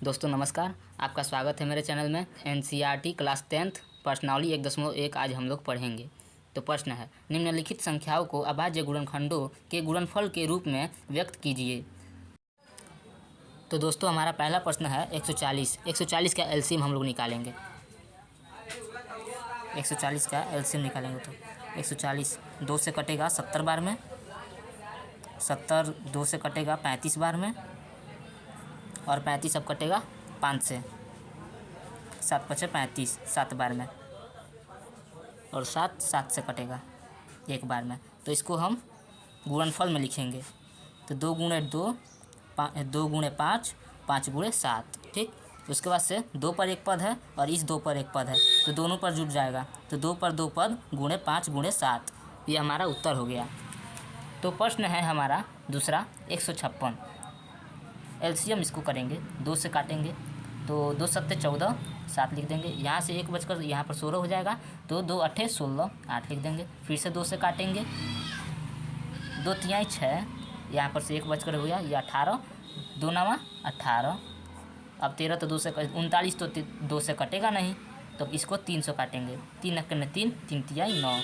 दोस्तों नमस्कार, आपका स्वागत है मेरे चैनल में। एनसीईआरटी क्लास 10th प्रश्नावली 1.1 आज हम लोग पढ़ेंगे। तो प्रश्न है, निम्नलिखित संख्याओं को अभाज्य गुणनखंडों के गुणनफल के रूप में व्यक्त कीजिए। तो दोस्तों हमारा पहला प्रश्न है 140। 140 का एलसीएम हम लोग निकालेंगे। 140 का एलसीएम निकालेंगे तो 140 2 से कटेगा 70 बार में, 70 2 से कटेगा 35 बार में, और 35 अब कटेगा 5 से, 7 5 35 7 बार में, और 7 7 से कटेगा 1 बार में। तो इसको हम गुणनफल में लिखेंगे। तो 2 गुणे 2 2 गुणे 5 5 गुणे 7, ठीक। उसके बाद से 2 पर एक पद है और इस 2 पर एक पद है, तो दोनों पर जुड़ जाएगा। तो 2 पर 2 पद गुणे 5 गुणे 7, ये हमारा उत्तर हो गया। तो प्रश्न है हमारा दूसरा 156। एलसीएम इसको करेंगे, 2 से काटेंगे तो 2 7 14 7 लिख देंगे। यहाँ से 1 बचकर यहाँ पर 16 हो जाएगा, तो 2 8 16 8 लिख देंगे। फिर से 2 से काटेंगे, 2 3 6, यहाँ पर से 1 बचकर हो गया, ये 18, 2 9 18। अब 13 तो 2 से 39 तो 2 से कटेगा नहीं, तो इसको 3 से काटेंगे। 3 1 3 3 3 9।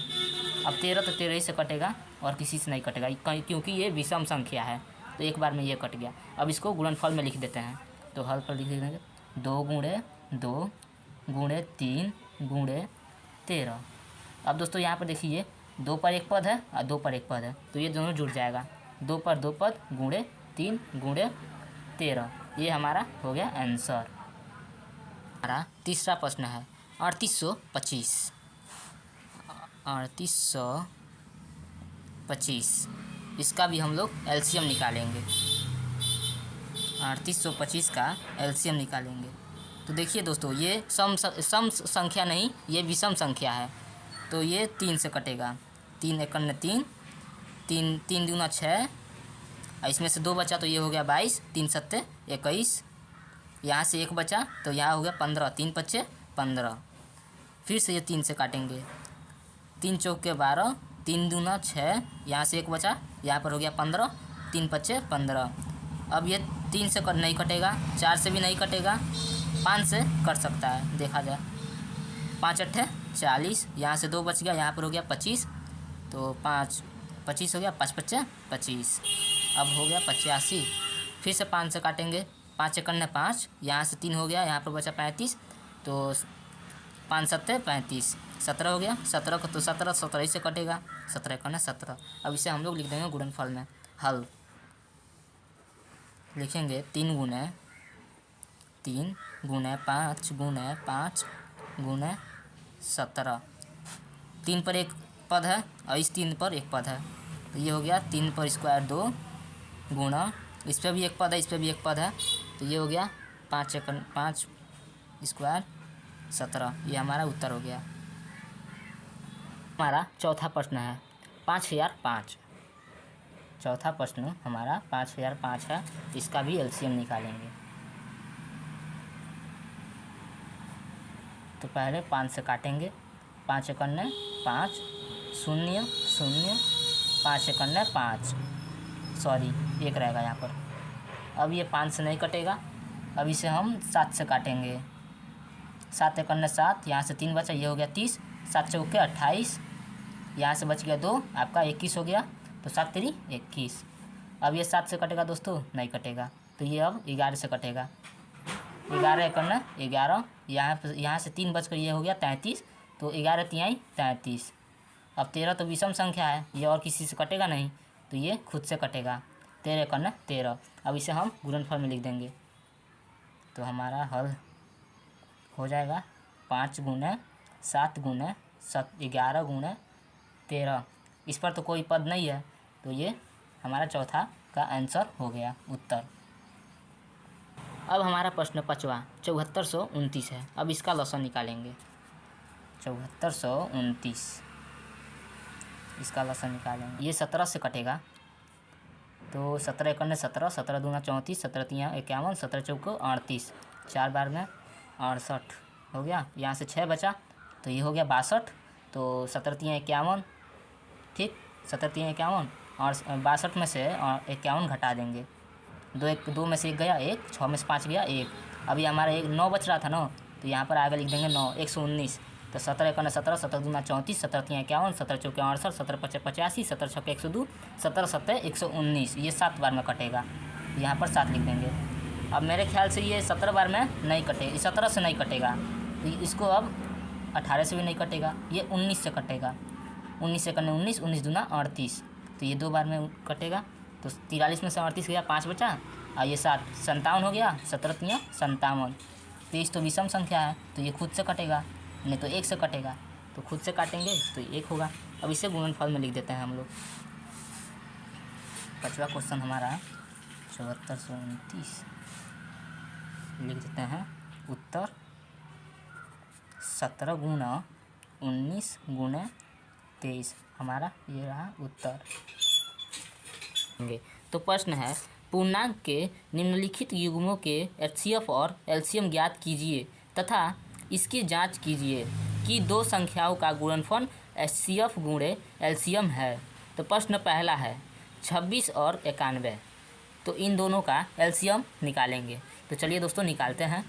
अब 13 तो 13 ही से कटेगा और किसी से नहीं कटेगा, क्योंकि ये विषम संख्या है, तो एक बार में ये कट गया। अब इसको गुणनफल में लिख देते हैं। तो हल पर लिख देंगे 2 गुणे 2 गुणे 3 गुणे 13। अब दोस्तों यहाँ पर देखिए 2 पर एक पद है और 2 पर एक पद है, तो ये दोनों जुड़ जाएगा। 2 पर 2 पद गुणे 3 गुणे 13, ये हमारा हो गया आंसर। हमारा तीसरा प्रश्न है 3825। 3825 इसका भी हम लोग एलसीएम निकालेंगे। 3825 का एलसीएम निकालेंगे। तो देखिए दोस्तों, ये सम संख्या नहीं, ये विषम संख्या है, तो ये 3 से कटेगा। 3 1 3 3 3 दूना 6, इसमें से 2 बचा तो ये हो गया 22, 3 7 21। यहाँ से 1 बचा तो यहाँ हो गया 15, 3 5 15। फिर से ये 3 से काटेंगे, 3 चौके 12, 3 दूना 6, यहाँ से 1 बचा, यहाँ पर हो गया 15, 3 5 15। अब ये 3 से नहीं कटेगा, 4 से भी नहीं कटेगा, 5 से कट सकता है, देखा जाए। 5 8 40, यहाँ से 2 बच गया, यहाँ पर हो गया 25, तो 5 25 हो गया, 5 5 25। अब हो गया 85। फिर से 5 से काटेंगे, 5 1 5, यहाँ से 3 हो गया, यहाँ पर बचा 35, तो 5 7 35, 17 हो गया। 17 को तो 17 17 ही से कटेगा, 17 1 17। अब इसे हम लोग लिख देंगे गुणनफल में। हल लिखेंगे 3 गुणे 3 गुणे 5 गुणे 5 गुणे 17। 3 पर एक पद है और इस 3 पर एक पद है, तो ये हो गया 3 पर स्क्वायर 2 गुणा, इस पर भी एक पद है, इस पर भी एक पद है, तो ये हो गया 5 1 5 स्क्वायर 17, ये हमारा उत्तर हो गया। हमारा चौथा प्रश्न है 5005। चौथा प्रश्न हमारा 5005 है, इसका भी एलसीएम निकालेंगे। तो पहले 5 से काटेंगे, 5 1 5 0 0, 5 1 5, सॉरी 1 रहेगा यहाँ पर। अब ये 5 से नहीं कटेगा, अब इसे हम 7 से काटेंगे। 7 1 7, यहाँ से 3 बचा, ये हो गया 30, 7 चौके 28, यहाँ से बच गया 2, आपका 21 हो गया, तो 7 3 21। अब ये 7 से कटेगा दोस्तों, नहीं कटेगा, तो ये अब 11 से कटेगा। 11 1 11, यहाँ से 3 बचकर ये हो गया 33, तो 11 3 33। अब 13 तो विषम संख्या है, ये और किसी से कटेगा नहीं, तो ये खुद से कटेगा। 13 1 13। अब इसे हम गुणनफल में लिख देंगे। तो हमारा हल हो जाएगा 5 गुणे 7 गुणे 11 गुणे 13। इस पर तो कोई पद नहीं है, तो ये हमारा चौथा का आंसर हो गया, उत्तर। अब हमारा प्रश्न पाँचवा 7429 है। अब इसका लसन निकालेंगे। 7429 इसका लसन निकालेंगे। ये 17 से कटेगा, तो 17 1 17, 17 दूना 34, 17 3 51, 17 चौको 38, 4 बार में 68 हो गया। यहाँ से 6 बचा, तो ये हो गया 62, तो 17 3 51, ठीक। 17 3 51 और 62 में से 51 घटा देंगे, दो में से एक गया एक, 6 में से 5 गया एक। अभी हमारा एक 9 बच रहा था ना, तो यहाँ पर आगे लिख देंगे 9, 119। तो 17 एकन 17, 17 दूना 34, 17 3 51, 17 चौके 68, 17 5 85, 17 छक्के 102, 17 7 119। ये 7 बार में कटेगा, यहाँ पर 7 लिख देंगे। अब मेरे ख्याल से ये 17 बार में नहीं कटेगा, 17 से नहीं कटेगा, तो इसको अब 18 से भी नहीं कटेगा, ये 19 से कटेगा। 19 से करने 19, 19 दूना 38, तो ये 2 बार में कटेगा। तो 43 में से 38 गया, 5 बचा, और ये 7, 57 हो गया, 17 3 57। 23 तो विषम संख्या है, तो ये खुद से कटेगा, नहीं तो 1 से कटेगा, तो खुद से काटेंगे तो 1 होगा। अब इसे गुणनफल में लिख देते हैं हम लोग। 5वां क्वेश्चन हमारा 7429 लिख देते हैं। उत्तर 17 गुना 19 गुणे 23, हमारा ये रहा उत्तर। तो प्रश्न है, पूर्णांक के निम्नलिखित युग्मों के एचसीएफ और एलसीएम ज्ञात कीजिए तथा इसकी जांच कीजिए कि दो संख्याओं का गुणनफल एचसीएफ गुणे एलसीएम है। तो प्रश्न पहला है 26 और 91, तो इन दोनों का एलसीएम निकालेंगे। तो चलिए दोस्तों निकालते हैं।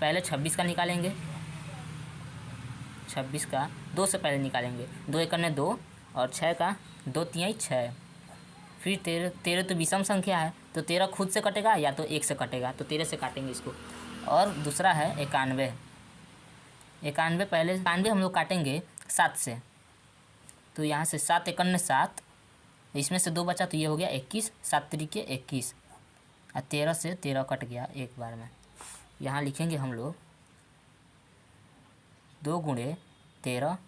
पहले 26 का निकालेंगे, 26 का 2 से पहले निकालेंगे, 2 एकने 2 और 6 का 2 तिहाई 6। फिर 13 तो विषम संख्या है, तो 13 खुद से कटेगा या तो 1 से कटेगा, तो 13 से काटेंगे इसको। और दूसरा है 91, 91 पहले 91 हम लोग काटेंगे 7 से, तो यहाँ से 7 एकन 7, इसमें से 2 बचा तो ये हो गया 21, 7 तरीके 21, और 13 से 13 कट गया एक बार में। यहाँ लिखेंगे हम लोग 2 गुणे 13,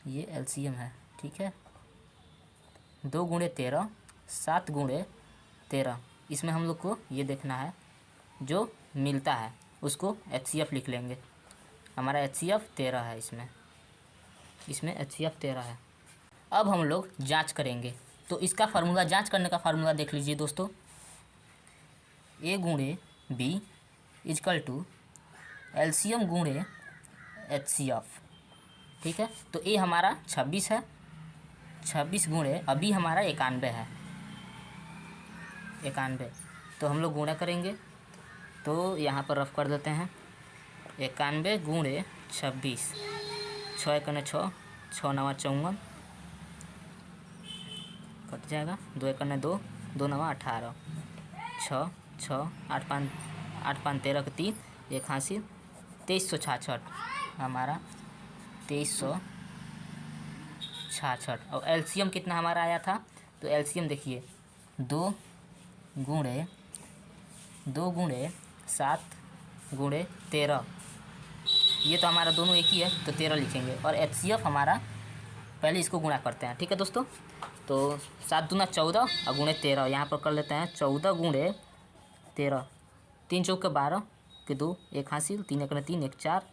ये एलसीएम है, ठीक है। 2 गुणे 13, 7 गुणे 13, इसमें हम लोग को ये देखना है जो मिलता है उसको एचसीएफ लिख लेंगे। हमारा एचसीएफ 13 है, इसमें एचसीएफ 13 है। अब हम लोग जांच करेंगे, तो इसका फार्मूला, जांच करने का फार्मूला देख लीजिए दोस्तों। ए गुणे बी इजकल टू एलसीएम गुणे एचसीएफ, ठीक है। तो ए हमारा 26 है, 26 गुणे अभी हमारा 91 है, 91, तो हम लोग गुणा करेंगे। तो यहाँ पर रफ कर देते हैं, 91 गुणे 26, 6 एकने 6, 6 9 54, कट जाएगा, 2 एकने 2, 2 9 18, 6 6 8 5 13 के 3, 1 हासिल, 2366 हमारा 2366। और एलसीएम कितना हमारा आया था, तो एलसीएम देखिए 2 गुणे 7 गुणे 13, ये तो हमारा दोनों एक ही है, तो 13 लिखेंगे। और एचसीएफ हमारा, पहले इसको गुणा करते हैं, ठीक है दोस्तों। तो 7 दूना 14 और गुणे 13, यहाँ पर कर लेते हैं 14 गुणे 13, 3 चौके 12 के 2, 1 हासिल, 3 एकने 3, 1 4,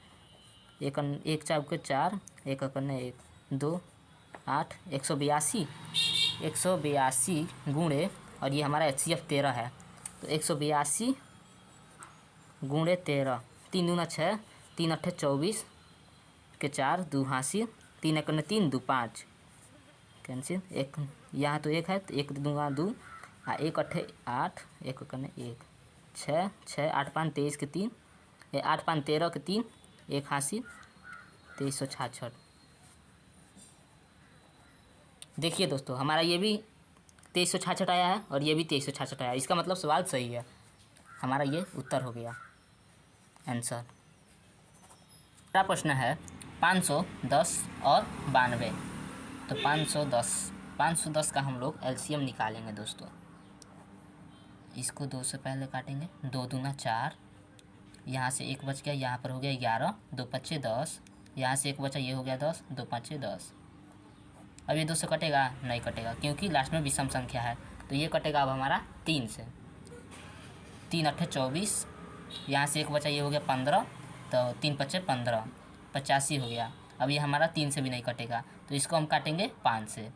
1 चौके 4, 1 एकने 1 2 8, 182 गुणे, और ये हमारा एचसीएफ 13 है, तो 182 गुणे 13, 3 दूना 6, 3 अट्ठे 24 के 4, 2 हासिल, 3 एकने 3, 2 5 कैंसिल, 1 यहाँ तो 1 है, तो 1 दूंगा 2, 1 अट्ठे 8, 1 एकने 1, 6 6 8 5 23 के 3, 8 5 13 के 3, 1 हासिल, 2366। देखिए दोस्तों, हमारा ये भी 2366 आया है और ये भी 2366 आया है, इसका मतलब सवाल सही है, हमारा ये उत्तर हो गया आंसर। अगला प्रश्न है 510 और 92, तो 510 का हम लोग एलसीएम निकालेंगे दोस्तों। इसको 2 से पहले काटेंगे, 2 दूना 4, यहाँ से 1 बच गया, यहाँ पर हो गया 11, 2 5 10, यहाँ से 1 बचा, ये हो गया 10, 2 5 10। अब ये 2 से कटेगा, नहीं कटेगा क्योंकि लास्ट में विषम संख्या है, तो ये कटेगा अब हमारा 3 से, 3 अट्ठे 24, यहाँ से 1 बचा, ये हो गया 15, तो 3 5 15, 85 हो गया। अब ये हमारा 3 से भी नहीं कटेगा, तो इसको हम काटेंगे 5 से,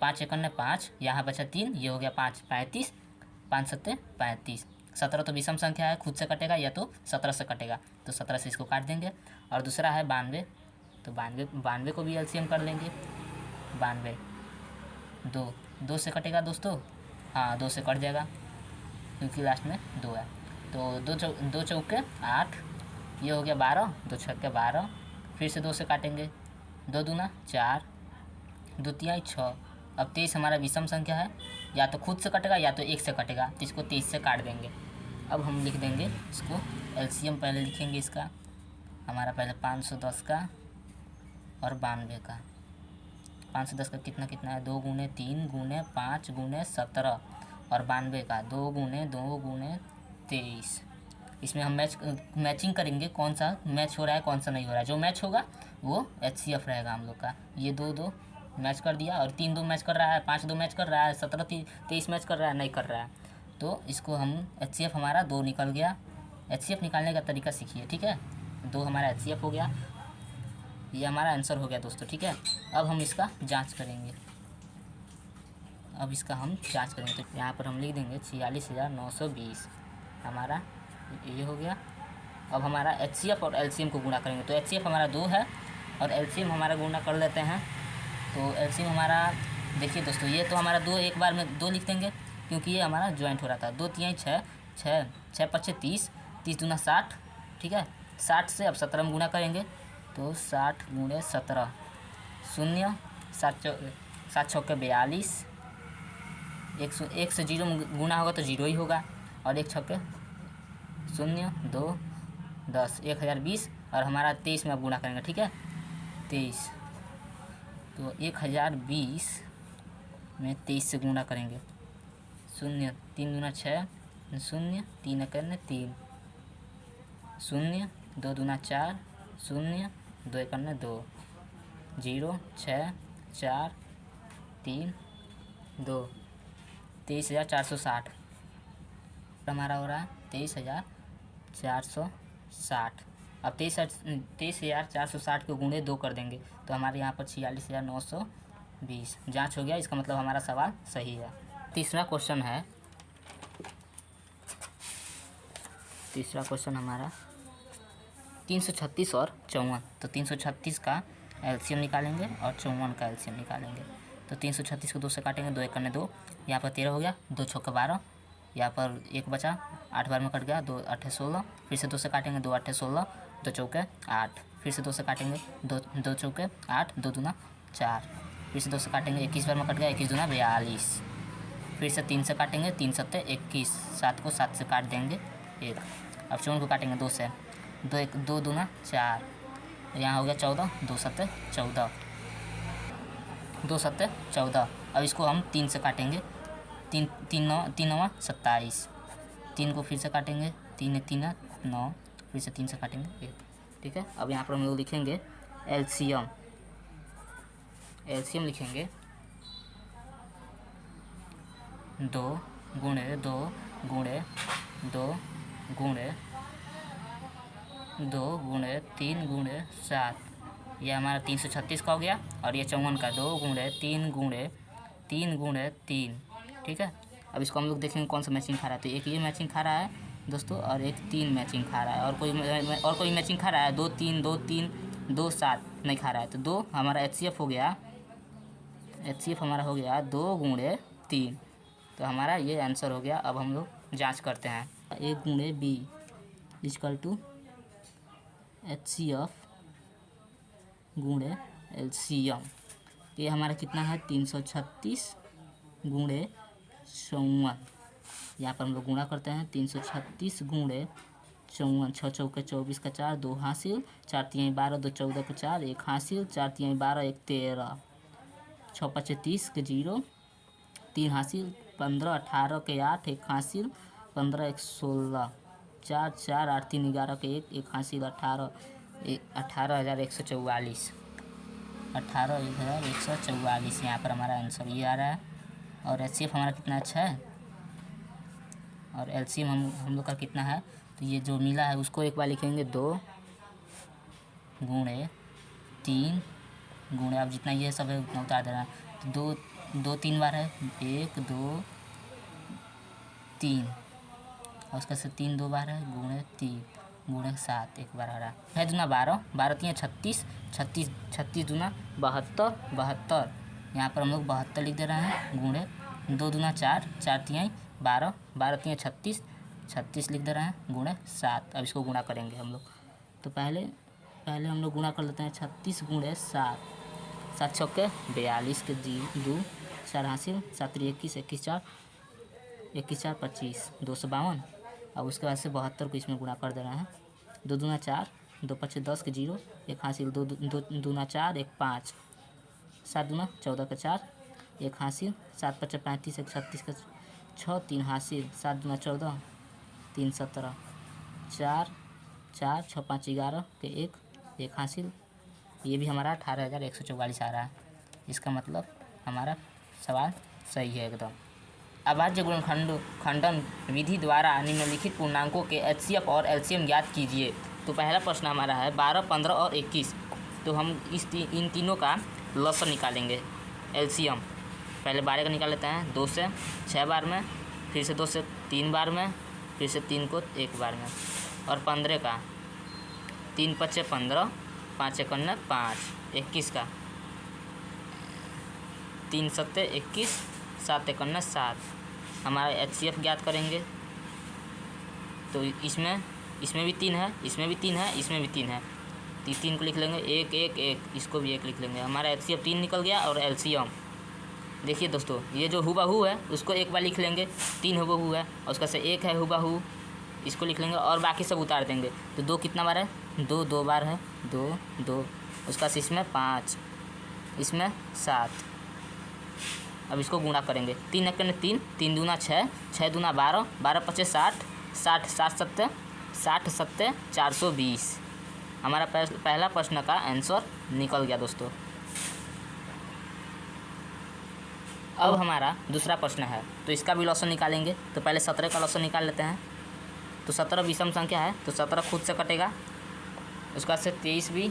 5 एकन 5, यहाँ बचा 3, ये हो गया 5 35, 5 7 35, 17 तो विषम संख्या है, खुद से कटेगा या तो 17 से कटेगा, तो 17 से इसको काट देंगे। और दूसरा है 92, तो 92 को भी एलसीएम कर लेंगे। 92 2 से कटेगा दोस्तों, हाँ 2 से कट जाएगा, क्योंकि लास्ट में 2 है। तो दो चौके 8, ये हो गया 12, 2 छक्के 12, फिर से 2 से काटेंगे, 2 दूना 4, 2 तिहाई 6। अब 23 हमारा विषम संख्या है, या तो खुद से कटेगा या तो 1 से कटेगा, तो इसको 23 से काट देंगे। अब हम लिख देंगे इसको एलसीएम पहले लिखेंगे इसका, हमारा पहले 510 का और 92 का। 510 का कितना कितना है, 2 गुने 3 गुने 5 गुने 17, और 92 का 2 गुने 2 गुने 23। इसमें हम मैचिंग करेंगे, कौन सा मैच हो रहा है कौन सा नहीं हो रहा है। जो मैच होगा वो HCF रहेगा हम लोग का। ये 2 मैच कर दिया, और 3 2 मैच कर रहा है, 5 2 मैच कर रहा है, 17 23 मैच कर रहा है, नहीं कर रहा है। तो इसको हम HCF हमारा 2 निकल गया। HCF निकालने का तरीका सीखिए, ठीक है। 2 हमारा HCF हो गया, ये हमारा आंसर हो गया दोस्तों, ठीक है। अब हम इसका जांच करेंगे, तो यहाँ पर हम लिख देंगे 46,920 हमारा ये हो गया। अब हमारा HCF और LCM को गुणा करेंगे, तो HCF हमारा 2 है और LCM हमारा गुणा कर लेते हैं। तो LCM हमारा देखिए दोस्तों, ये तो हमारा 2 एक बार में 2 लिख देंगे, क्योंकि ये हमारा ज्वाइंट हो रहा था। 2 तिहाई 6, 6 पच्चे 30, 30 दूना 60, ठीक है। 60 से अब 17 में गुणा करेंगे, तो 60 गुणे 17, 0, 7 चौके 42, 1 से 0 में गुणा होगा तो 0 ही होगा, और 1 छक्के 0, 2, 10, 1020, और हमारा 23 में अब गुणा करेंगे, ठीक है। 23, तो 1020 में 23 से गुणा करेंगे, 0, 3 दूना 6, 0, 3 एकन 3, 0, 2 दूना 4, 0, 2 एकन 2, 0, 6, 4, 3, 2, 23,460 हमारा हो रहा है 23,460। अब 23,460 को गुणे 2 कर देंगे, तो हमारे यहाँ पर 46,920 जांच हो गया। इसका मतलब हमारा सवाल सही है। तीसरा क्वेश्चन हमारा 336 और 54। तो 336 का LCM निकालेंगे और 54 का LCM निकालेंगे। तो 336 को 2 से काटेंगे, 2 एकन 2, यहाँ पर 13 हो गया, 2 छक्के 12, यहाँ पर 1 बचा, 8 बार में कट गया, 2 8 16, फिर से 2 से काटेंगे, 2 8 16, 2 चौके 8, फिर से 2 से काटेंगे, 2 चौके 8, 2 दूना 4, फिर से 2 से काटेंगे, 21 बार में कट गया, 21 दूना 42, फिर से 3 से काटेंगे, 3 सत्ते 21, 7 को 7 से काट देंगे 1। अब 54 को काटेंगे 2 से, 2 दूना 4, यहाँ हो गया 14, 2 सत्ते 14, 2 सत्ते 14। अब इसको हम 3 से काटेंगे, 3 9 27, 3 को फिर से काटेंगे, 3 3 9, फिर से 3 से काटेंगे 1, ठीक है। अब यहाँ पर हम लोग लिखेंगे LCM लिखेंगे 2 गुणे 2 गुणे 2 गुणे 2 गुणे 3 गुणे 7, यह हमारा 336 का हो गया। और ये 54 का 2 गुणे 3 गुणे 3 गुणे 3, ठीक है। अब इसको हम लोग देखेंगे कौन सा मैचिंग खा रहा है। तो एक ये मैचिंग खा रहा है दोस्तों, और एक 3 मैचिंग खा रहा है, और कोई मैचिंग खा रहा है 2 3 2 3 2 7 नहीं खा रहा है। तो 2 हमारा HCF हो गया, हमारा हो गया 2 गुणे 3। तो हमारा ये आंसर हो गया। अब हम लोग जाँच करते हैं, A गुणे B इक्वल टू HCF गुणे LCM। ये हमारा कितना है 336 गुणे 54। यहाँ पर हम लोग गुणा करते हैं, 336 गुणे 54, 6 चौके 24 का 4, 2 हासिल, 4 तिहाई 12, 2 14 का 4, 1 हासिल, 4 तिहाई 12, 1 13, 6 5 30 के 0, 3 हासिल, 15 18 के 8, 1 हासिल, 15 1 16, 4 4 8 3 11 के 1 हासिल, 18,144, 18,144 यहाँ पर हमारा आंसर ये आ रहा है। और HCF हमारा कितना अच्छा है, और LCM हम लोग का कितना है। तो ये जो मिला है उसको एक बार लिखेंगे, 2 गुणे 3 गुणे, अब जितना ये सब है उतना उतार देना। तो 2 3 बार है, 1 2 3, और उसका से 3 2 बार है, गुणे 3 गुणे 7 एक बार आ रहा है। दूना 12, 12 3 36, 36 दूना 72, 72 यहाँ पर हम लोग 72 लिख दे रहे हैं, गुणे 2 दूना 4, 4 तिहाई 12, 12 3 36, 36 लिख दे रहे हैं गुणे 7। अब इसको गुणा करेंगे हम लोग। तो पहले हम लोग गुणा कर लेते हैं 36 गुणे 7, 7 छक्के 42 के 2 4 हासिल, 7 3 21, 21 4 25, 252। अब उसके बाद से 72 को इसमें गुणा कर दे रहे हैं। 2 दूना 4, 2 5 10 के 0, 1 हासिल, 2 दूना 4, 1 5, 7 दूना 14 के 4, 1 हासिल, 7 5 35, 1 36 के 6, 3 हासिल, 7 दूना 14, 3 17, 4 4 6 5 11 के 1 हासिल। ये भी हमारा 18,144 आ रहा है। इसका मतलब हमारा सवाल सही है एकदम। अभाज्य गुणनखंडन विधि द्वारा निम्नलिखित पूर्णांकों के एचसीएफ और एलसीएम ज्ञात कीजिए। तो पहला प्रश्न हमारा है 12, 15 और 21। तो हम इन तीनों का लसन निकालेंगे, एलसीएम। पहले 12 का निकाल लेते हैं 2 से 6 बार में, फिर से 2 से 3 बार में, फिर से 3 को 1 बार में। और 15 का 3 5 15, 5 1 5, 21 का 3 7 21, 7 1 7। हमारा एचसीएफ ज्ञात करेंगे। तो इसमें भी 3 है, इसमें भी 3 है, इसमें भी 3 है। 3 को लिख लेंगे 1 1 1, इसको भी 1 लिख लेंगे। हमारा एचसीएफ 3 निकल गया। और एलसीएम देखिए दोस्तों, ये जो हुबहू है उसको एक बार लिख लेंगे, 3 हुबहू है और उसका से 1 है हुबहू, इसको लिख लेंगे और बाकी सब उतार देंगे। तो 2 कितना बार है, 2 2 बार है, 2 2, उसका से इसमें 5, इसमें 7। अब इसको गुणा करेंगे, 3 1 3, 3 दूना 6, 6 दूना 12, 12 5 60, 60 7 7 60 7 420। हमारा पहला प्रश्न का आंसर निकल गया दोस्तों। अब हमारा दूसरा प्रश्न है, तो इसका भी लॉसन निकालेंगे। तो पहले 17 का लॉसन निकाल लेते हैं। तो 17 विषम संख्या है, तो 17 खुद से कटेगा। उसका से 23 भी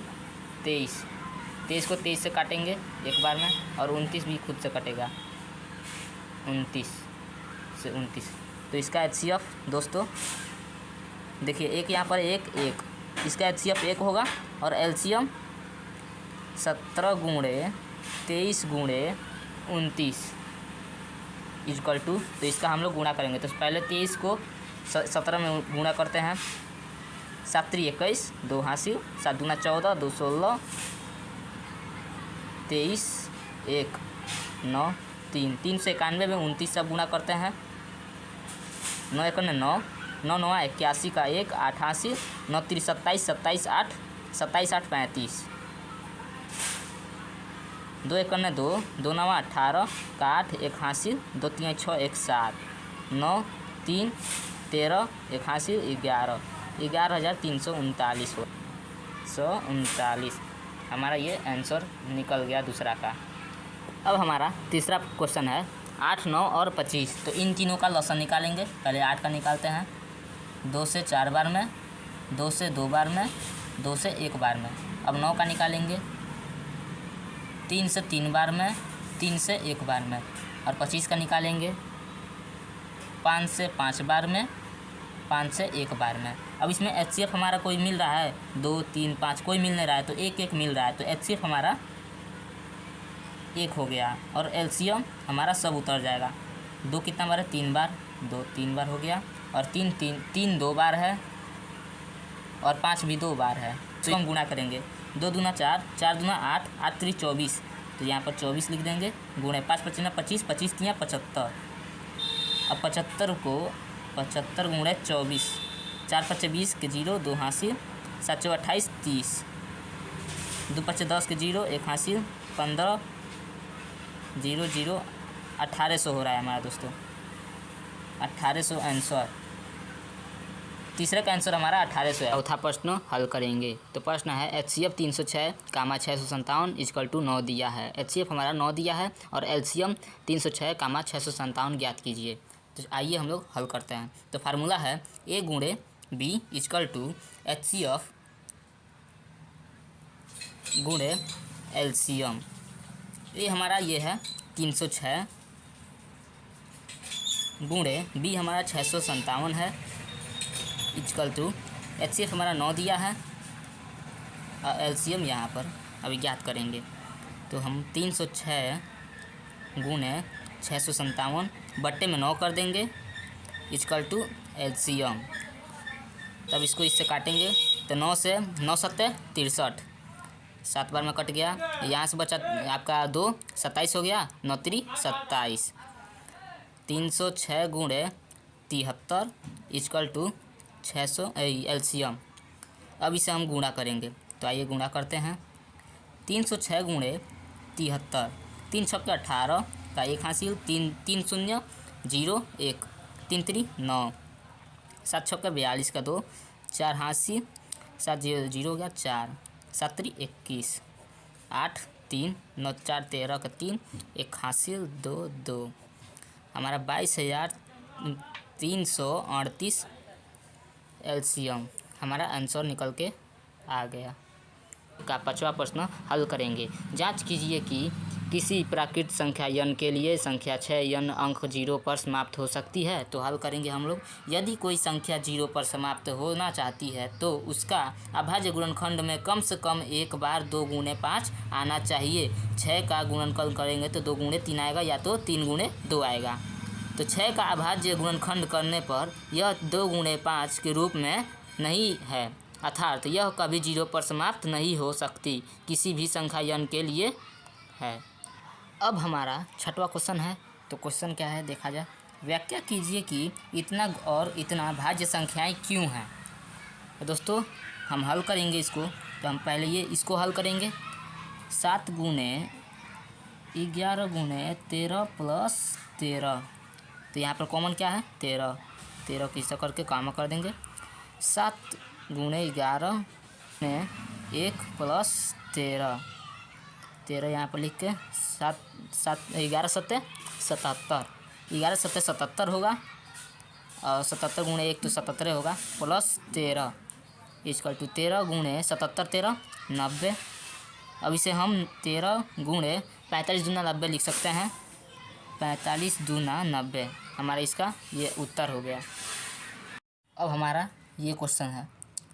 23 को 23 से काटेंगे एक बार में। और 29 भी खुद से कटेगा, 29 से 29। तो इसका एचसीएफ दोस्तों देखिए, एक यहाँ पर 1 1, इसका एचसीएफ 1 होगा। और एलसीएम 17 गुणे 23 गुणे 29 इक्वल टू, तो इसका हम लोग गुणा करेंगे। तो पहले 23 को 17 में गुणा करते हैं। 7 3 21, 2 हासिल, 7 दूना 14, 2 16, 23 1 9 3, 3 से 91 में 29 सब गुणा करते हैं। 9 1 9, 9 9 81 का 1, 8 हासिल, 9 3 27, 27 8, 27 8 35, 2 1 2, 2 9 18 का 8, 1 हासिल, 2 3 6 1 7, 9 3 13, 1 हासिल, 11, 11,339 हमारा ये आंसर निकल गया दूसरा का। अब हमारा तीसरा क्वेश्चन है 8 9 और 25। तो इन तीनों का लॉसन निकालेंगे। पहले 8 का निकालते हैं, 2 से 4 बार में, 2 से 2 बार में, 2 से 1 बार में। अब 9 का निकालेंगे, 3 से 3 बार में, 3 से 1 बार में। और 25 का निकालेंगे, 5 से 5 बार में, 5 से 1 बार में। अब इसमें एचसीएफ हमारा कोई मिल रहा है, 2 3 5 कोई मिल नहीं रहा है, तो 1 1 मिल रहा है। तो एचसीएफ हमारा 1 हो गया। और एलसीएम हमारा सब उतर जाएगा। 2 कितना बार है, 3 बार, 2 3 बार हो गया। और 3 2 बार है। और 5 भी 2 बार है। तो हम गुणा करेंगे, 2 दूना 4, 4 दूना 8, 8 3 24। तो यहाँ पर 24 लिख देंगे, गुणे 5 5 25, 25 3 75। अब 75 को 75 गुणे 24, 4 5 20 के 0, 2 हासिल, 7 4 28 30, 2 5 10 के 0, 1 हासिल, 15 0 0, 1800 हो रहा है हमारा दोस्तों, 1800 आंसर। तीसरे का आंसर हमारा 1800 है। चौथा प्रश्न हल करेंगे। तो प्रश्न है एचसीएफ 306, 657 इक्वल टू 9 दिया है। एचसीएफ हमारा 9 दिया है और एलसीएम 306, 657 ज्ञात कीजिए। तो आइए हम लोग हल करते हैं। तो फार्मूला है ए गुणे बी इक्वल टू एचसीएफ गुणे एलसीएम। ये हमारा ये है 306 गुणे बी हमारा 657 है इक्वल टू एचसीएफ हमारा 9 दिया है और एलसीएम यहाँ पर अभी ज्ञात करेंगे। तो हम 306 गुणे 657 बट्टे में 9 कर देंगे इक्वल टू एलसीएम। तब इसको इससे काटेंगे तो 9 से 9 सत्ते 63, 7 बार में कट गया। यहाँ से बचा आपका 2, 27 हो गया, 9 3 27। 306 गुणे 73 इक्वल टू 600 एलसीएम। अब इसे हम गुणा करेंगे, तो आइए गुणा करते हैं। 306 गुणे 73, 3 छक्के 18 का 1 हासिल, 3 3 0 0 1, 3 3 9, 7 छक्के 42 का 2, 4 हासिल, 7 0 0 हो गया 4, 7 3 21, 8 3 9 4 13 का 3, 1 हासिल 2 2, हमारा 22,338 एलसीएम हमारा आंसर निकल के आ गया। का 5वां प्रश्न हल करेंगे। जांच कीजिए कि किसी प्राकृत संख्या n के लिए संख्या 6n अंक 0 पर समाप्त हो सकती है। तो हल करेंगे हम लोग। यदि कोई संख्या 0 पर समाप्त होना चाहती है तो उसका अभाज्य गुणनखंड में कम से कम एक बार 2 गुणे 5 आना चाहिए। 6 का गुणनखंड करेंगे तो 2 गुणे 3 आएगा या तो 3 गुणे 2 आएगा। तो 6 का अभाज्य गुणनखंड करने पर यह 2 गुणे 5 के रूप में नहीं है, अर्थात यह कभी 0 पर समाप्त नहीं हो सकती, किसी भी संख्या n के लिए है। अब हमारा 6वां क्वेश्चन है। तो क्वेश्चन क्या है देखा जाए। व्याख्या कीजिए कि इतना और इतना भाज्य संख्याएं क्यों हैं। तो दोस्तों हम हल करेंगे इसको। तो हम पहले ये इसको हल करेंगे। 7 गुणे 11 गुणे 13 प्लस 13, तो यहाँ पर कॉमन क्या है 13, 13 को इस करके काम कर देंगे। 7 गुणे 11 में 1 प्लस 13, 13 यहाँ पर लिख के 7 11 सत्ते 77, 11 सत्ते 77 होगा और 77 गुणे 1 तो 77 होगा, प्लस 13 इक्वल टू 13 गुणे 77 13 90। अब इसे हम 13 गुणे 45 दूना 90 लिख सकते हैं। 45 दूना 90 हमारा इसका ये उत्तर हो गया। अब हमारा ये क्वेश्चन है।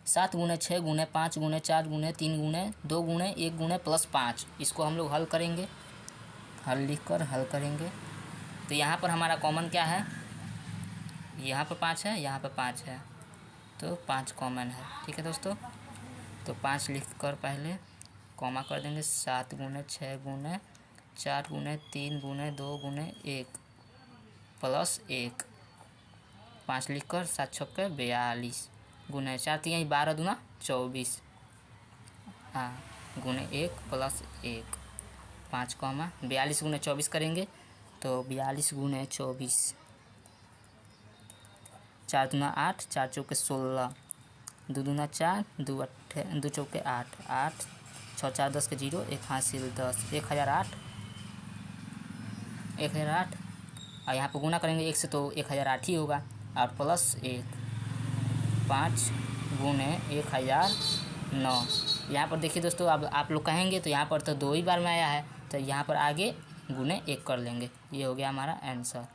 7 गुणे 6 गुणे 5 गुणे 4 गुणे 3 गुणे 2 गुणे 1 गुणे प्लस 5, इसको हम लोग हल करेंगे। हल लिखकर हल करेंगे। तो यहाँ पर हमारा कॉमन क्या है, यहाँ पर 5 है, यहाँ पर 5 है, तो 5 कॉमन है। ठीक है दोस्तों, तो 5 लिख कर पहले कॉमा कर देंगे। 7 गुणे 6 गुणे 4 गुणे 3 गुणे 2 गुणे 1 प्लस 1, 5 लिख कर 7 छक्के 42 गुणे 4 3 12 दूना 24, हाँ गुणे 1 प्लस 1, 5 कॉमा 42 गुणे 24 करेंगे तो 42 गुणे 24, 4 दूना 8, 4 चौके 16, 2 दूना 4, 2 चौके 8, 8 6 4 10 के 0, 1 हासिल 10, 1008, 1008 और यहाँ पर गुना करेंगे 1 से तो 1008 ही होगा और प्लस 1, 5 गुणे 1009। यहाँ पर देखिए दोस्तों, अब आप लोग कहेंगे तो यहाँ पर तो 2 ही बार में आया है, तो यहाँ पर आगे गुणे 1 कर लेंगे। ये हो गया हमारा आंसर।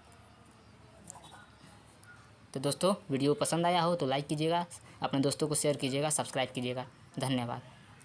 तो दोस्तों वीडियो पसंद आया हो तो लाइक कीजिएगा, अपने दोस्तों को शेयर कीजिएगा, सब्सक्राइब कीजिएगा। धन्यवाद।